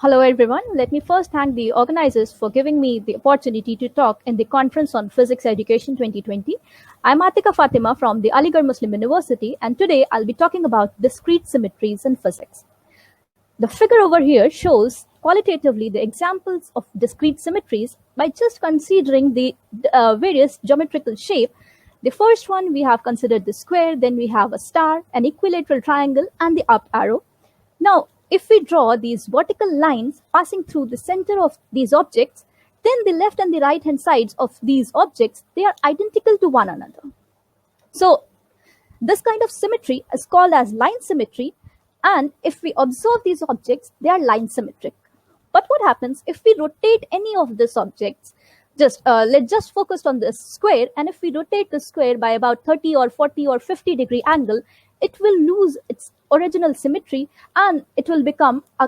Hello everyone. Let me first thank the organizers for giving me the opportunity to talk in the Conference on Physics Education 2020. I'm Atika Fatima from the Aligarh Muslim University, and today I'll be talking about discrete symmetries in physics. The figure over here shows qualitatively the examples of discrete symmetries by just considering the various geometrical shape. The first one, we have considered the square, then we have a star, an equilateral triangle, and the up arrow. Now, if we draw these vertical lines passing through the center of these objects, then the left and the right hand sides of these objects, they are identical to one another. So this kind of symmetry is called as line symmetry, and if we observe these objects, they are line symmetric. But what happens if we rotate any of these objects? Let's just focus on this square, and if we rotate the square by about 30 or 40 or 50 degree angle, it will lose its original symmetry and it will become a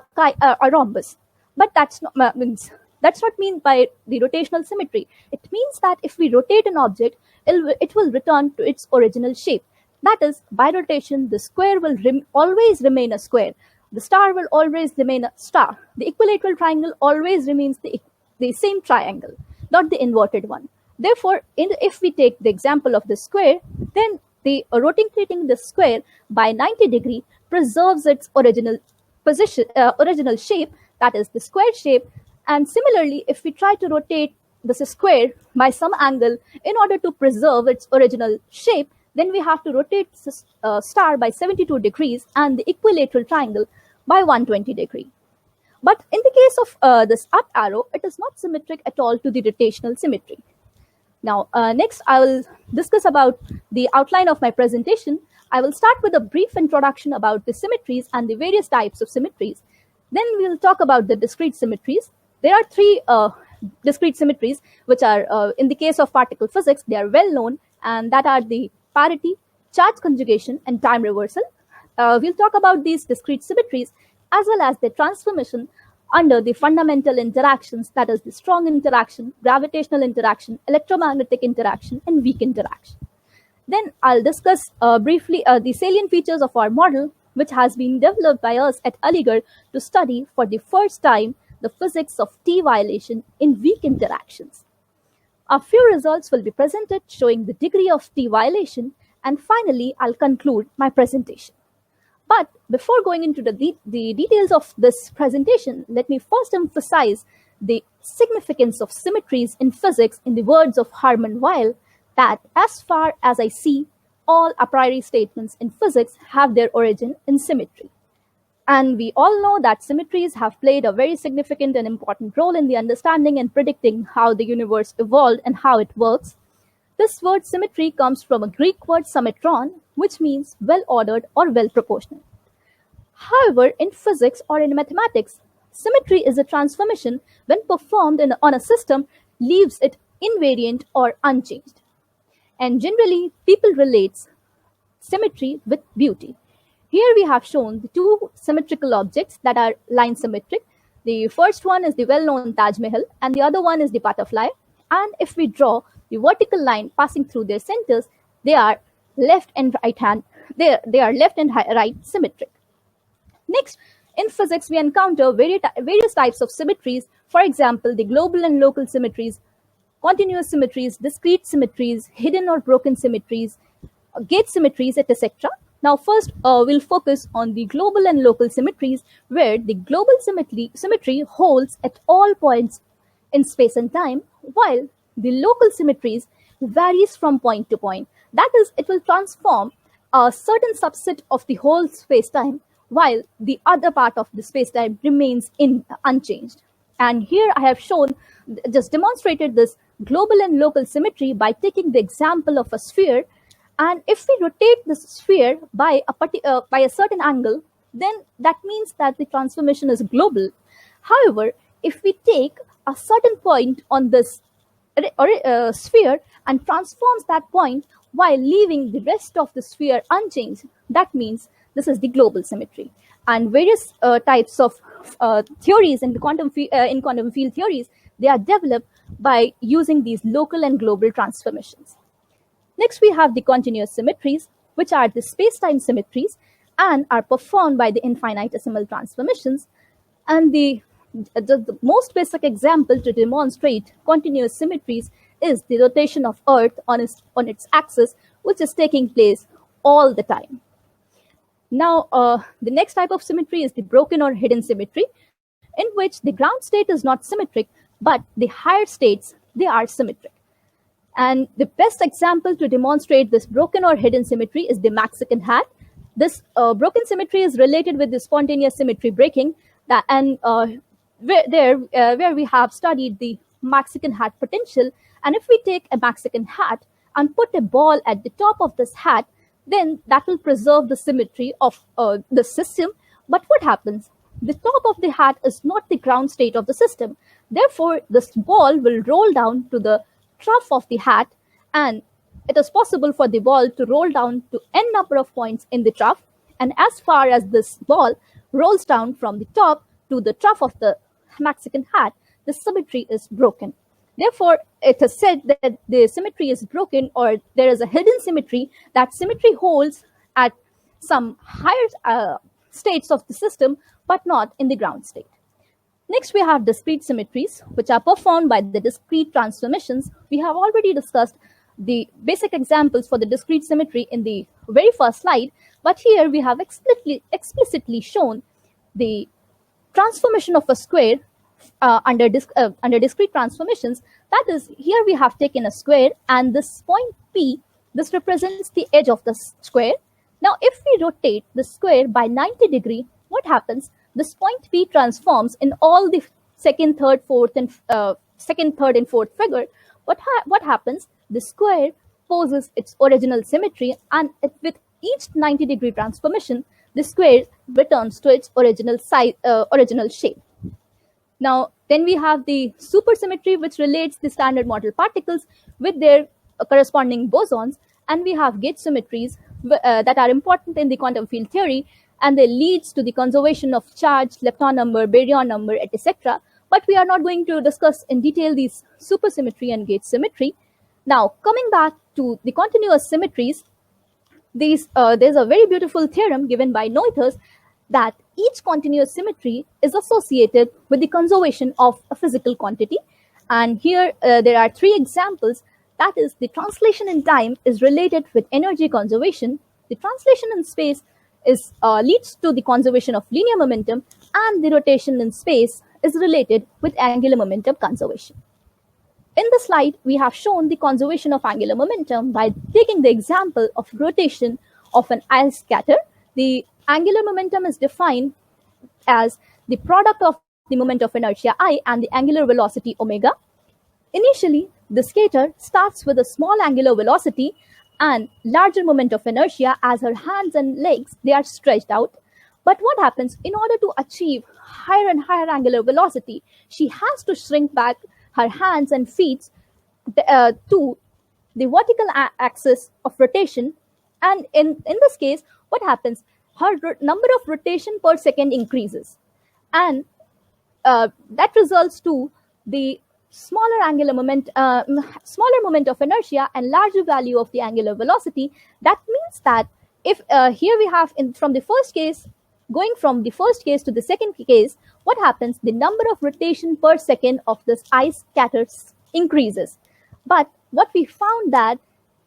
rhombus. But that's not mean by the rotational symmetry. It means that if we rotate an object, it will return to its original shape. That is, by rotation, the square will always remain a square. The star will always remain a star. The equilateral triangle always remains the same triangle, not the inverted one. Therefore, if we take the example of the square, then the rotating the square by 90 degree preserves its original position, original shape, that is the square shape. And similarly, if we try to rotate this square by some angle in order to preserve its original shape, then we have to rotate this star by 72 degrees and the equilateral triangle by 120 degree. But in the case of this up arrow, it is not symmetric at all to the rotational symmetry. Now, next I will discuss about the outline of my presentation. I will start with a brief introduction about the symmetries and the various types of symmetries. Then we will talk about the discrete symmetries. There are three discrete symmetries, which are, in the case of particle physics, they are well known, and that are the parity, charge conjugation, and time reversal. We'll talk about these discrete symmetries as well as their transformation under the fundamental interactions, that is the strong interaction, gravitational interaction, electromagnetic interaction, and weak interaction. Then I'll discuss briefly the salient features of our model, which has been developed by us at Aligarh to study for the first time the physics of T violation in weak interactions. A few results will be presented showing the degree of T violation, and finally I'll conclude my presentation. But before going into the details of this presentation, let me first emphasize the significance of symmetries in physics in the words of Hermann Weyl, that as far as I see, all a priori statements in physics have their origin in symmetry. And we all know that symmetries have played a very significant and important role in the understanding and predicting how the universe evolved and how it works. This word symmetry comes from a Greek word symmetron, which means well-ordered or well-proportional. However, in physics or in mathematics, symmetry is a transformation when performed on a system leaves it invariant or unchanged. And generally, people relate symmetry with beauty. Here we have shown the two symmetrical objects that are line symmetric. The first one is the well-known Taj Mahal, and the other one is the butterfly. And if we draw the vertical line passing through their centers, they are left and right symmetric. Next, in physics, we encounter various types of symmetries. For example, the global and local symmetries, continuous symmetries, discrete symmetries, hidden or broken symmetries, gauge symmetries, etc. Now, first, we'll focus on the global and local symmetries, where the global symmetry holds at all points in space and time, while the local symmetries varies from point to point. That is, it will transform a certain subset of the whole space-time, while the other part of the space-time remains unchanged. And here I have just demonstrated this global and local symmetry by taking the example of a sphere. And if we rotate the sphere by a certain angle, then that means that the transformation is global. However, if we take a certain point on this sphere and transforms that point while leaving the rest of the sphere unchanged, that means this is the global symmetry. And various types of theories in the quantum field theories, they are developed by using these local and global transformations. Next, we have the continuous symmetries, which are the space-time symmetries and are performed by the infinitesimal transformations. And the the most basic example to demonstrate continuous symmetries is the rotation of Earth on its axis, which is taking place all the time. Now, the next type of symmetry is the broken or hidden symmetry, in which the ground state is not symmetric, but the higher states, they are symmetric. And the best example to demonstrate this broken or hidden symmetry is the Mexican hat. This broken symmetry is related with the spontaneous symmetry breaking, where we have studied the Mexican hat potential. And if we take a Mexican hat and put a ball at the top of this hat, then that will preserve the symmetry of the system. But what happens? The top of the hat is not the ground state of the system. Therefore, this ball will roll down to the trough of the hat, and it is possible for the ball to roll down to n number of points in the trough. And as far as this ball rolls down from the top to the trough of the Mexican hat, the symmetry is broken. Therefore, it is said that the symmetry is broken, or there is a hidden symmetry. That symmetry holds at some higher states of the system, but not in the ground state. Next, we have discrete symmetries, which are performed by the discrete transformations. We have already discussed the basic examples for the discrete symmetry in the very first slide, but here we have explicitly shown the transformation of a square under discrete transformations. That is, here we have taken a square, and this point P, this represents the edge of the square. Now, if we rotate the square by 90 degrees, what happens? This point P transforms in all the second, third, and fourth figure. What happens? The square poses its original symmetry, and with each 90-degree transformation, the square returns to its original shape. Now, then we have the supersymmetry, which relates the standard model particles with their corresponding bosons, and we have gauge symmetries that are important in the quantum field theory, and they leads to the conservation of charge, lepton number, baryon number, etc. But we are not going to discuss in detail these supersymmetry and gauge symmetry. Now, coming back to the continuous symmetries, there's a very beautiful theorem given by Noether that each continuous symmetry is associated with the conservation of a physical quantity. And here there are three examples. That is, the translation in time is related with energy conservation. The translation in space leads to the conservation of linear momentum, and the rotation in space is related with angular momentum conservation. In the slide, we have shown the conservation of angular momentum by taking the example of rotation of an ice scatter. The angular momentum is defined as the product of the moment of inertia I and the angular velocity omega. Initially, the skater starts with a small angular velocity and larger moment of inertia as her hands and legs, they are stretched out. But what happens? In order to achieve higher and higher angular velocity, she has to shrink back her hands and feet to the vertical axis of rotation. And in this case, what happens? Her number of rotation per second increases. And that results to the smaller angular moment, smaller moment of inertia and larger value of the angular velocity. That means that if here we have from the first case, going from the first case to the second case, what happens? The number of rotation per second of this ice scatters increases. But what we found that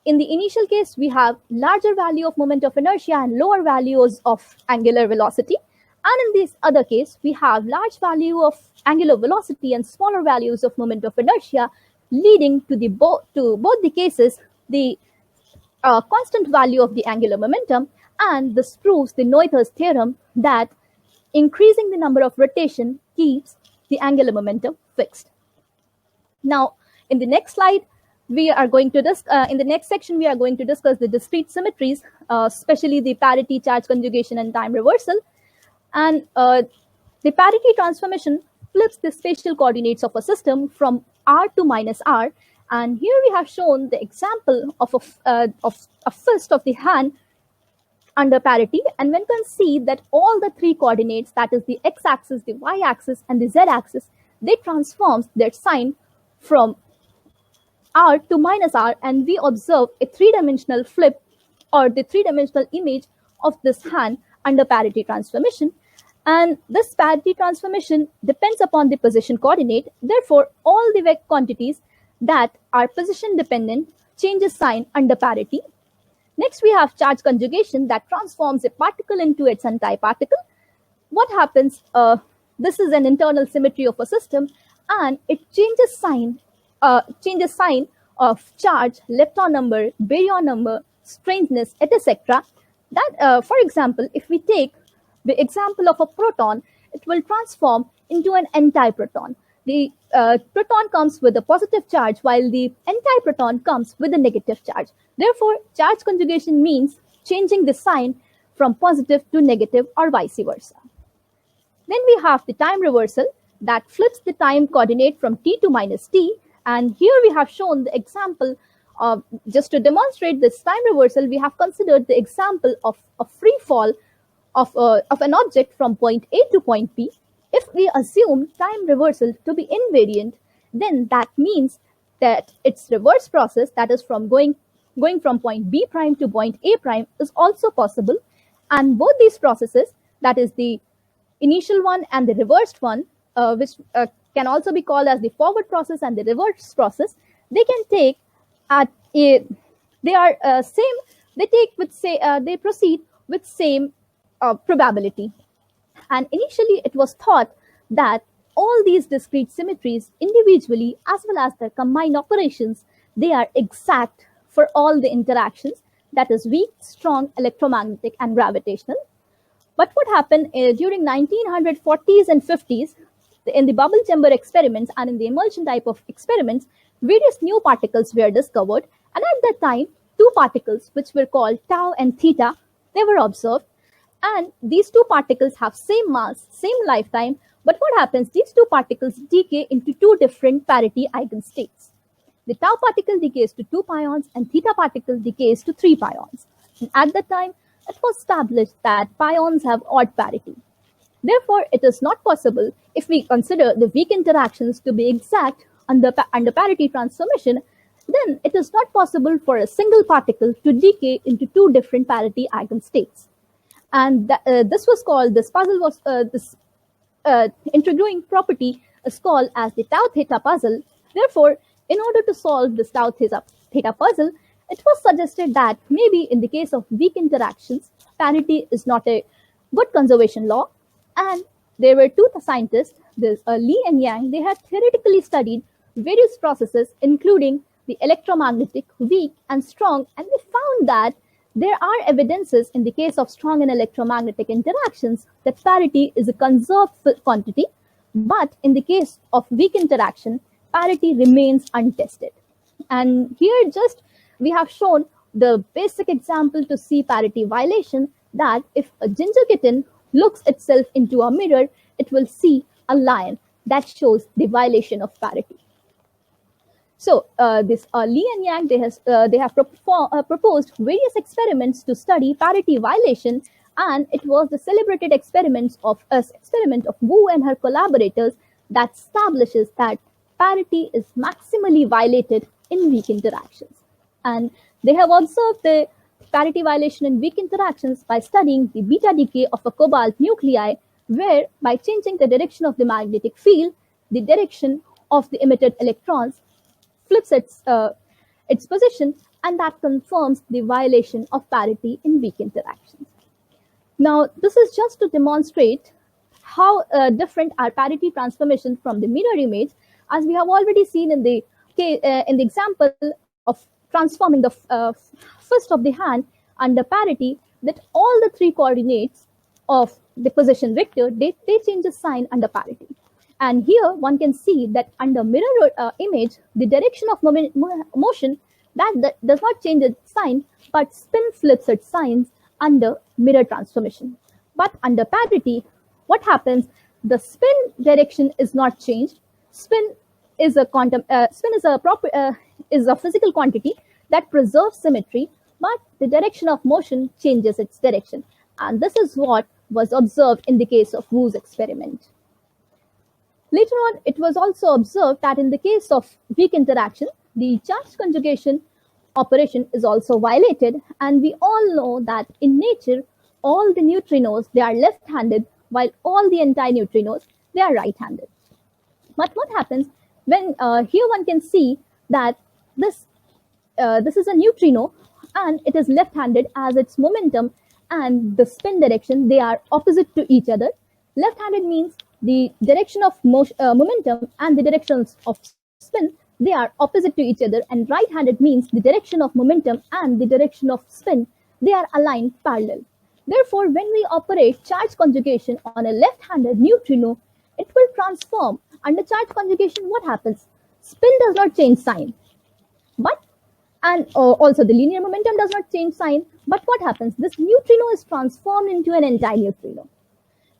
in the initial case, we have larger value of moment of inertia and lower values of angular velocity. And in this other case, we have large value of angular velocity and smaller values of moment of inertia, leading to both the cases the constant value of the angular momentum. And this proves the Noether's theorem that increasing the number of rotation keeps the angular momentum fixed. Now, in the next slide, we are going to in the next section, we are going to discuss the discrete symmetries, especially the parity, charge conjugation, and time reversal. And the parity transformation flips the spatial coordinates of a system from r to minus r. And here we have shown the example of a fist of the hand under parity. And one can see that all the three coordinates, that is the x-axis, the y-axis, and the z-axis, they transform their sign from r to minus r, and we observe a three-dimensional flip or the three-dimensional image of this hand under parity transformation. And this parity transformation depends upon the position coordinate. Therefore, all the vector quantities that are position dependent changes sign under parity. Next, we have charge conjugation that transforms a particle into its antiparticle. What happens? This is an internal symmetry of a system, and it changes sign of charge, lepton number, baryon number, strangeness, etc. That, for example, if we take the example of a proton, it will transform into an antiproton. The proton comes with a positive charge, while the antiproton comes with a negative charge. Therefore, charge conjugation means changing the sign from positive to negative or vice versa. Then we have the time reversal that flips the time coordinate from t to minus t. And here we have shown the example of, just to demonstrate this time reversal, we have considered the example of a free fall of an object from point A to point B. If we assume time reversal to be invariant, then that means that its reverse process, that is from going from point B prime to point A prime, is also possible. And both these processes, that is the initial one and the reversed one, which can also be called as the forward process and the reverse process, they can take at a, they are same, they take with say, they proceed with same probability. And initially it was thought that all these discrete symmetries individually as well as their combined operations, they are exact for all the interactions, that is weak, strong, electromagnetic, and gravitational. But what happened during 1940s and 50s, in the bubble chamber experiments and in the emulsion type of experiments, various new particles were discovered. And at that time, two particles, which were called tau and theta, they were observed. And these two particles have same mass, same lifetime. But what happens? These two particles decay into two different parity eigenstates. The tau particle decays to 2 pions and theta particle decays to 3 pions. And at that time, it was established that pions have odd parity. Therefore, it is not possible, if we consider the weak interactions to be exact under parity transformation, then it is not possible for a single particle to decay into two different parity eigenstates. And this was called, this puzzle was, this introducing property is called as the tau theta puzzle. Therefore, in order to solve this tau theta puzzle, it was suggested that maybe in the case of weak interactions, parity is not a good conservation law. And there were two scientists, Li and Yang, they had theoretically studied various processes, including the electromagnetic, weak, and strong, and they found that there are evidences in the case of strong and electromagnetic interactions that parity is a conserved quantity, but in the case of weak interaction, parity remains untested. And here just we have shown the basic example to see parity violation, that if a ginger kitten looks itself into a mirror, it will see a lion. That shows the violation of parity. So this Li and Yang, they have proposed various experiments to study parity violation, and it was the celebrated experiment of Wu and her collaborators that establishes that parity is maximally violated in weak interactions. And they have observed the parity violation in weak interactions by studying the beta decay of a cobalt nuclei, where by changing the direction of the magnetic field, the direction of the emitted electrons flips its position, and that confirms the violation of parity in weak interactions. Now, this is just to demonstrate how different are parity transformations from the mirror image, as we have already seen in the example of transforming the fist of the hand under parity, that all the three coordinates of the position vector, they change the sign under parity. And here one can see that under mirror image, the direction of motion that does not change its sign, but spin flips its signs under mirror transformation. But under parity, what happens? The spin direction is not changed. Spin is a physical quantity that preserves symmetry, but the direction of motion changes its direction. And this is what was observed in the case of Wu's experiment. Later on, it was also observed that in the case of weak interaction, the charge conjugation operation is also violated. And we all know that in nature, all the neutrinos, they are left-handed, while all the antineutrinos, they are right-handed. But what happens when here one can see that this is a neutrino and it is left-handed, as its momentum and the spin direction, they are opposite to each other. Left-handed means the direction of momentum and the directions of spin, they are opposite to each other, and right-handed means the direction of momentum and the direction of spin, they are aligned parallel. Therefore, when we operate charge conjugation on a left-handed neutrino, it will transform. Under charge conjugation, what happens? Spin does not change sign, and also the linear momentum does not change sign. But what happens? This neutrino is transformed into an antineutrino.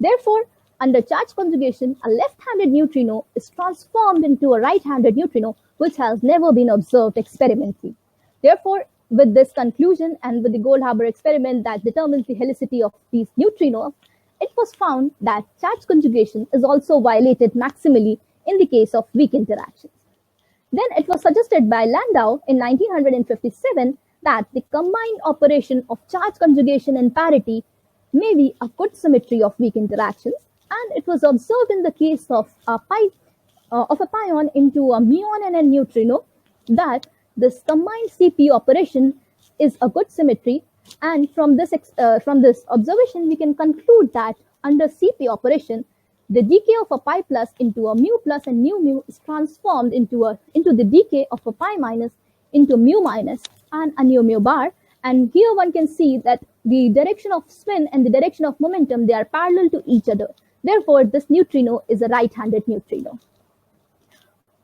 Therefore, under charge conjugation, a left-handed neutrino is transformed into a right-handed neutrino, which has never been observed experimentally. Therefore, with this conclusion and with the Goldhaber experiment that determines the helicity of these neutrinos, it was found that charge conjugation is also violated maximally in the case of weak interactions. Then it was suggested by Landau in 1957 that the combined operation of charge conjugation and parity may be a good symmetry of weak interactions, and it was observed in the case of a pion into a muon and a neutrino that this combined CP operation is a good symmetry. And from this observation, we can conclude that under CP operation, the decay of a pi plus into a mu plus and mu is transformed into the decay of a pi minus into mu minus and a mu bar. And here one can see that the direction of spin and the direction of momentum, they are parallel to each other. Therefore, this neutrino is a right-handed neutrino.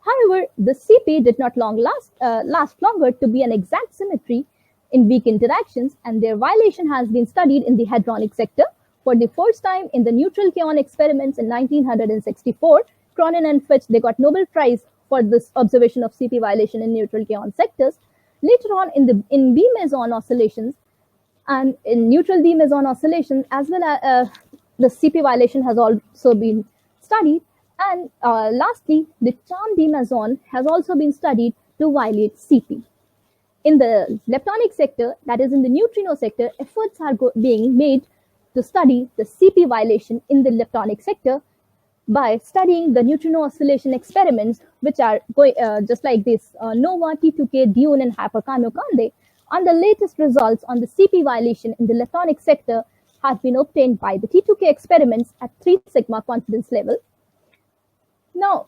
However, the CP did not last longer to be an exact symmetry in weak interactions, and their violation has been studied in the hadronic sector. For the first time in the neutral kaon experiments in 1964, Cronin and Fitch, they got Nobel Prize for this observation of CP violation in neutral kaon sectors. Later on in B meson oscillations and in neutral D meson oscillations, as well as the CP violation has also been studied. And lastly, the charm D meson has also been studied to violate CP. In the leptonic sector, that is in the neutrino sector, efforts are being made to study the CP violation in the leptonic sector by studying the neutrino oscillation experiments, which are going just like this, NOVA, T2K, Dune, and Hypercano-Conde. And the latest results on the CP violation in the leptonic sector have been obtained by the T2K experiments at 3 sigma confidence level. Now,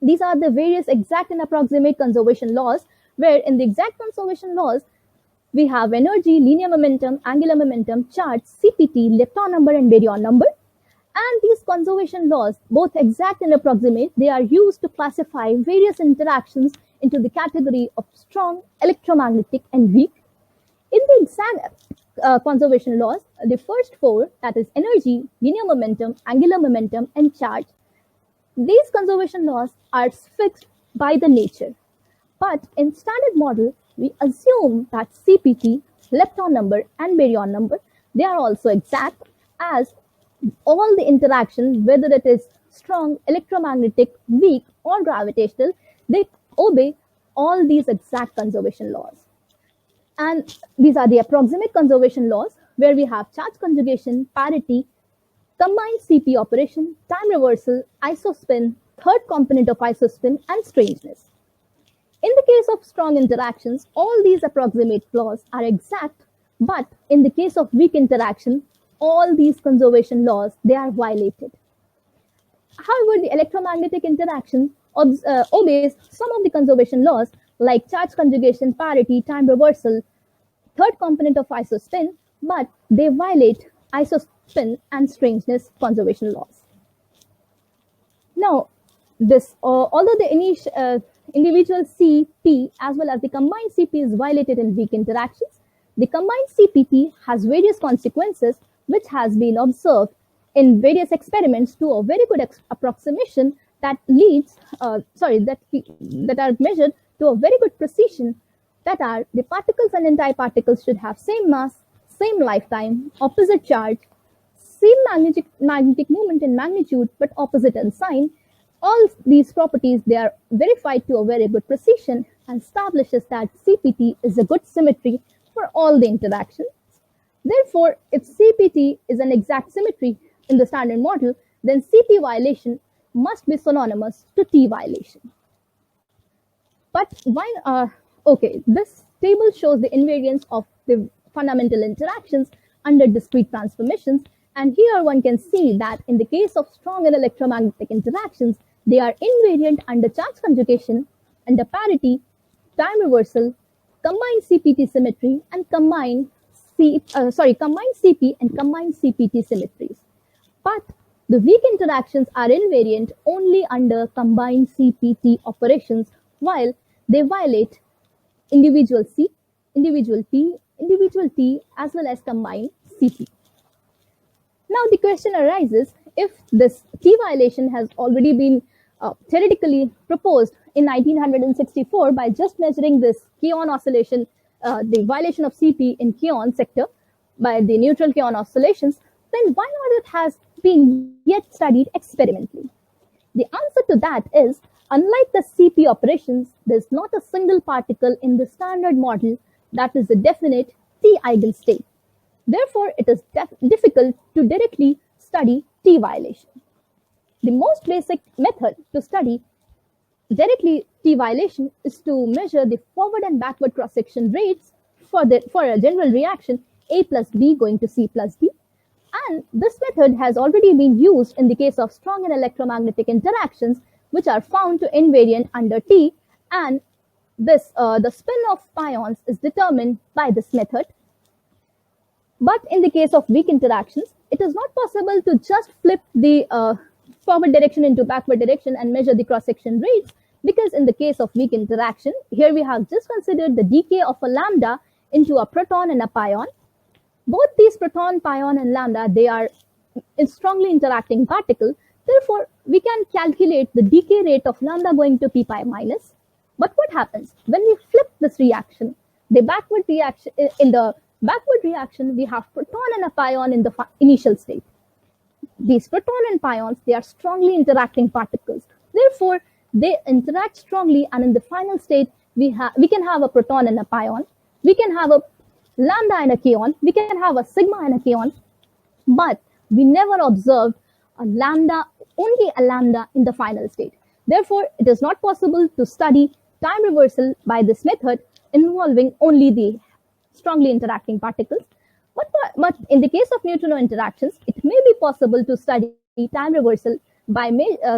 these are the various exact and approximate conservation laws, where in the exact conservation laws, we have energy, linear momentum, angular momentum, charge, CPT, lepton number, and baryon number. And these conservation laws, both exact and approximate, they are used to classify various interactions into the category of strong, electromagnetic, and weak. In the exact conservation laws, the first 4, that is energy, linear momentum, angular momentum, and charge, these conservation laws are fixed by the nature. But in standard model, we assume that CPT, lepton number, and baryon number, they are also exact, as all the interactions, whether it is strong, electromagnetic, weak, or gravitational, they obey all these exact conservation laws. And these are the approximate conservation laws, where we have charge conjugation, parity, combined CP operation, time reversal, isospin, third component of isospin, and strangeness. In the case of strong interactions, all these approximate laws are exact, but in the case of weak interaction, all these conservation laws, they are violated. However, the electromagnetic interaction obeys some of the conservation laws, like charge conjugation, parity, time reversal, third component of isospin, but they violate isospin and strangeness conservation laws. Now, although the individual CP as well as the combined CP is violated in weak interactions, the combined CPT has various consequences which has been observed in various experiments to a very good approximation that leads, that are measured to a very good precision, that are the particles and antiparticles should have same mass, same lifetime, opposite charge, same magnetic moment and magnitude, but opposite in sign. All these properties, they are verified to a very good precision and establishes that CPT is a good symmetry for all the interactions. Therefore, if CPT is an exact symmetry, in the standard model, then CP violation must be synonymous to T violation. But why? Okay, this table shows the invariance of the fundamental interactions under discrete transformations. And here one can see that in the case of strong and electromagnetic interactions, they are invariant under charge conjugation, under parity, time reversal, combined CPT symmetry, and combined CP and combined CPT symmetries. But the weak interactions are invariant only under combined CPT operations, while they violate individual C, individual P, individual T, as well as combined CP. Now the question arises, if this T violation has already been theoretically proposed in 1964 by just measuring this kaon oscillation, the violation of CP in kaon sector by the neutral kaon oscillations, then why not it has been yet studied experimentally? The answer to that is, unlike the CP operations, there is not a single particle in the standard model that is a definite T eigenstate. Therefore, it is difficult to directly study T violation. The most basic method to study directly T violation is to measure the forward and backward cross-section rates for a general reaction A plus B going to C plus B. And this method has already been used in the case of strong and electromagnetic interactions, which are found to invariant under T, and this the spin of pions is determined by this method. But in the case of weak interactions, it is not possible to just flip the forward direction into backward direction and measure the cross-section rates, because in the case of weak interaction, here we have just considered the decay of a lambda into a proton and a pion. Both these proton, pion, and lambda, they are strongly interacting particles. Therefore, we can calculate the decay rate of lambda going to p pi minus. But what happens when we flip this reaction? The backward reaction, in the backward reaction, we have proton and a pion in the initial state. These proton and pions, they are strongly interacting particles. Therefore, they interact strongly, and in the final state, we can have a proton and a pion. We can have a lambda and a kaon. We can have a sigma and a kaon. But we never observed a lambda, only a lambda in the final state. Therefore, it is not possible to study time reversal by this method involving only the strongly interacting particles. But in the case of neutrino interactions, it may be possible to study time reversal by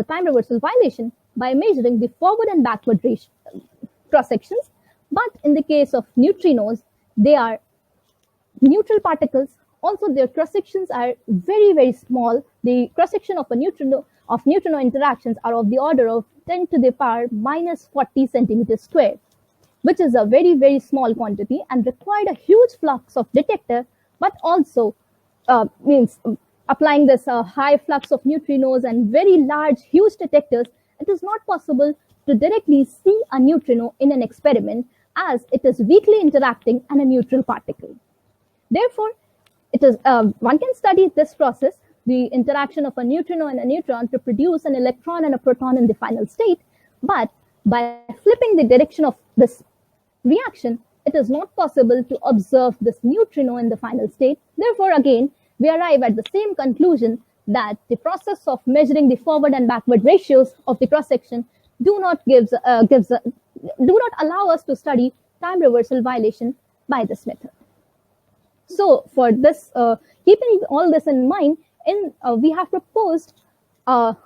time reversal violation by measuring the forward and backward cross sections. But in the case of neutrinos, they are neutral particles. Also, their cross sections are very, very small. The cross section of neutrino interactions are of the order of 10 to the power minus 40 centimeters squared, which is a very, very small quantity and required a huge flux of detector, but also means applying this high flux of neutrinos and very large, huge detectors, it is not possible to directly see a neutrino in an experiment, as it is weakly interacting and a neutral particle. Therefore, it is one can study this process, the interaction of a neutrino and a neutron, to produce an electron and a proton in the final state. But by flipping the direction of this reaction, it is not possible to observe this neutrino in the final state. Therefore, again, we arrive at the same conclusion that the process of measuring the forward and backward ratios of the cross section do not allow us to study time reversal violation by this method. So for this, keeping all this in mind, we have proposed an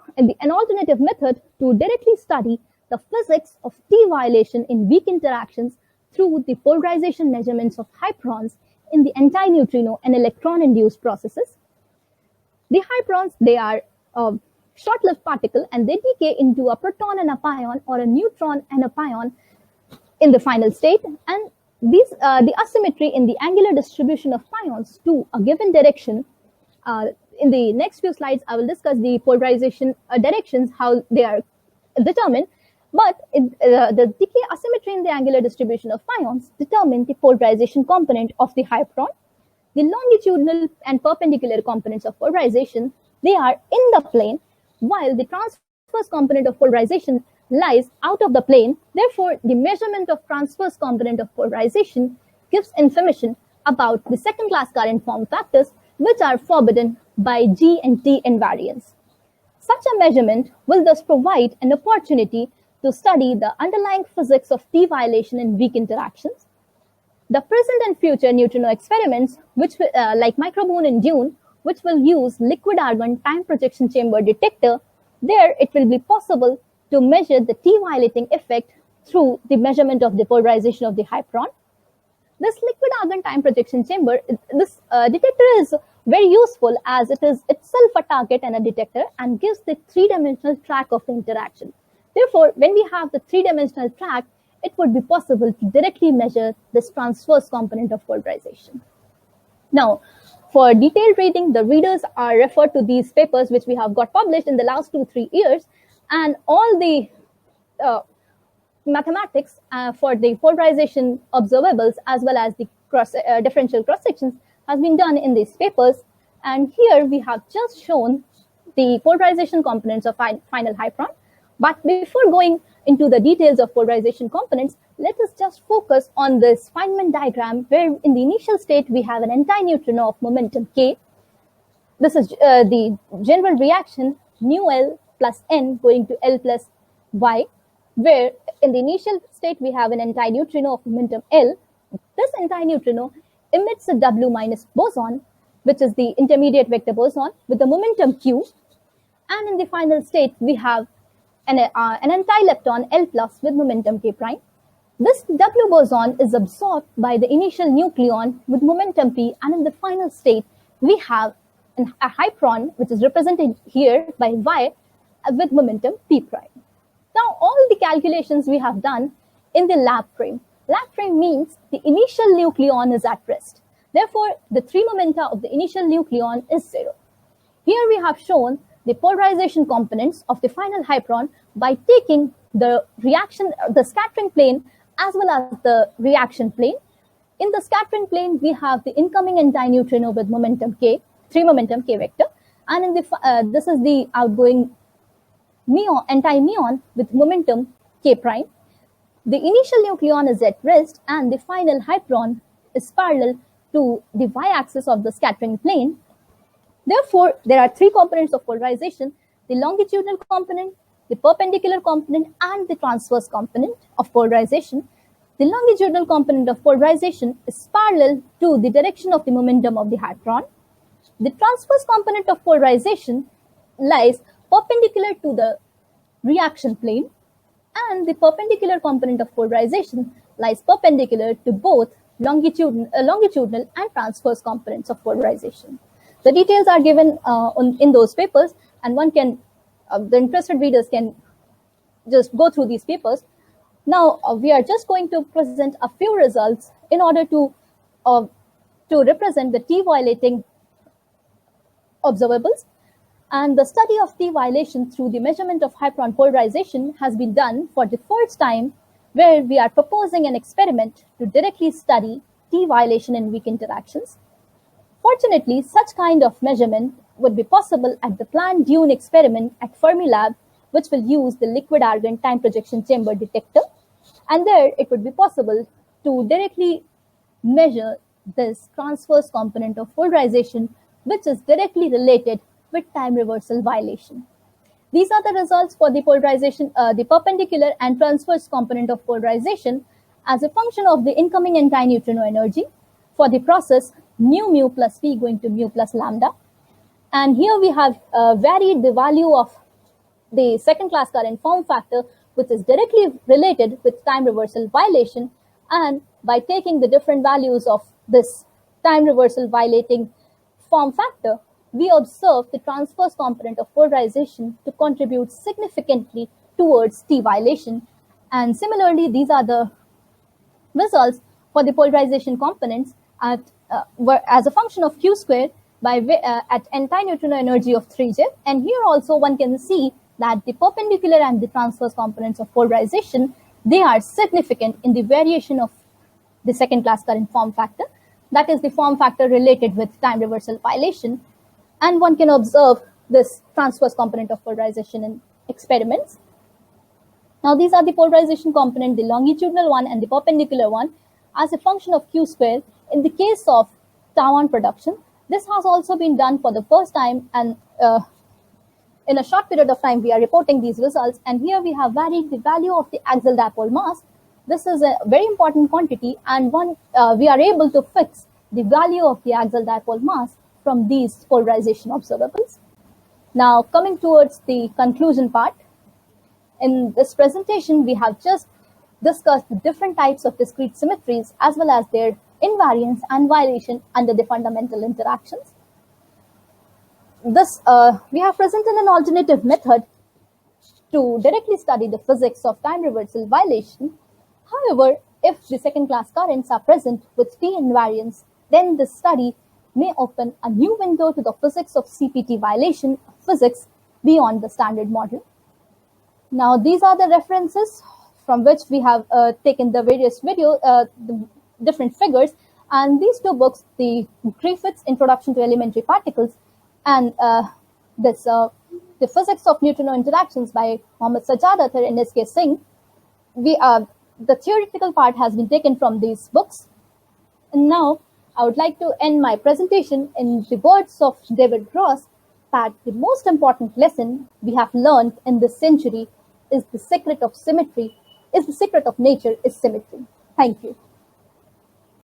alternative method to directly study the physics of T violation in weak interactions through the polarization measurements of hyperons in the anti-neutrino and electron-induced processes. The hyperons, they are short-lived particles, and they decay into a proton and a pion, or a neutron and a pion in the final state. And these, the asymmetry in the angular distribution of pions to a given direction. In the next few slides, I will discuss the polarization directions, how they are determined. But the decay asymmetry in the angular distribution of pions determine the polarization component of the hyperon. The longitudinal and perpendicular components of polarization, they are in the plane, while the transverse component of polarization lies out of the plane. Therefore, the measurement of transverse component of polarization gives information about the second-class current form factors, which are forbidden by G and T invariance. Such a measurement will thus provide an opportunity to study the underlying physics of T violation in weak interactions. The present and future neutrino experiments, which like micromoon and Dune, which will use liquid argon time projection chamber detector, there it will be possible to measure the T violating effect through the measurement of the polarization of the hyperon. This liquid argon time projection chamber, this detector is very useful as it is itself a target and a detector and gives the three-dimensional track of the interaction. Therefore, when we have the three-dimensional track, it would be possible to directly measure this transverse component of polarization. Now, for detailed reading, the readers are referred to these papers which we have got published in the last 2-3 years, and all the mathematics for the polarization observables as well as the differential cross sections has been done in these papers. And here we have just shown the polarization components of final hyperon. But before going into the details of polarization components, let us just focus on this Feynman diagram where in the initial state we have an anti-neutrino of momentum k. This is the general reaction nu L plus n going to L plus y, where in the initial state we have an anti-neutrino of momentum L. This anti-neutrino emits a W minus boson, which is the intermediate vector boson, with the momentum q. And in the final state, we have an anti-lepton L plus with momentum k prime. This W boson is absorbed by the initial nucleon with momentum p, and in the final state, we have a hyperon, which is represented here by y with momentum p prime. Now, all the calculations we have done in the lab frame. Lab frame means the initial nucleon is at rest. Therefore, the three momenta of the initial nucleon is 0. Here we have shown the polarization components of the final hyperon by taking the reaction, the scattering plane as well as the reaction plane. In the scattering plane, we have the incoming anti-neutrino with momentum k, 3 momentum k vector, and in the this is the outgoing muon, anti-muon with momentum k prime. The initial nucleon is at rest and the final hyperon is parallel to the y-axis of the scattering plane. Therefore, there are 3 components of polarization: the longitudinal component, the perpendicular component, and the transverse component of polarization. The longitudinal component of polarization is parallel to the direction of the momentum of the hyperon. The transverse component of polarization lies perpendicular to the reaction plane, and the perpendicular component of polarization lies perpendicular to both longitudinal and transverse components of polarization. The details are given in those papers, and one can, the interested readers can just go through these papers. Now, we are just going to present a few results in order to represent the T violating observables. And the study of T violation through the measurement of hyperon polarization has been done for the first time, where we are proposing an experiment to directly study T violation in weak interactions. Fortunately, such kind of measurement would be possible at the planned Dune experiment at Fermilab, which will use the liquid argon time projection chamber detector. And there it would be possible to directly measure this transverse component of polarization, which is directly related with time reversal violation. These are the results for the polarization, the perpendicular and transverse component of polarization as a function of the incoming anti-neutrino energy for the process nu mu plus p going to mu plus lambda. And here we have varied the value of the second class current form factor, which is directly related with time reversal violation. And by taking the different values of this time reversal violating form factor, we observe the transverse component of polarization to contribute significantly towards T violation. And similarly, these are the results for the polarization components at as a function of q squared by at anti-neutrino energy of 3J. And here also one can see that the perpendicular and the transverse components of polarization, they are significant in the variation of the second class current form factor. That is the form factor related with time reversal violation. And one can observe this transverse component of polarization in experiments. Now, these are the polarization component, the longitudinal one and the perpendicular one, as a function of q squared in the case of tau-1 production. This has also been done for the first time, and in a short period of time, we are reporting these results. And here we have varied the value of the axial dipole mass. This is a very important quantity, and one we are able to fix the value of the axial dipole mass from these polarization observables. Now, coming towards the conclusion part, in this presentation, we have just discussed the different types of discrete symmetries as well as their invariance and violation under the fundamental interactions. We have presented an alternative method to directly study the physics of time reversal violation. However, if the second class currents are present with T invariance, then this study may open a new window to the physics of CPT violation physics beyond the standard model. Now, these are the references from which we have taken the various the different figures, and these two books, the Griffith's Introduction to Elementary Particles and the Physics of Neutrino Interactions by Mohammad Sajjad Athar and S.K. Singh, the theoretical part has been taken from these books. And now, I would like to end my presentation in the words of David Gross, that the most important lesson we have learned in this century is the secret of symmetry, is the secret of nature is symmetry. Thank you.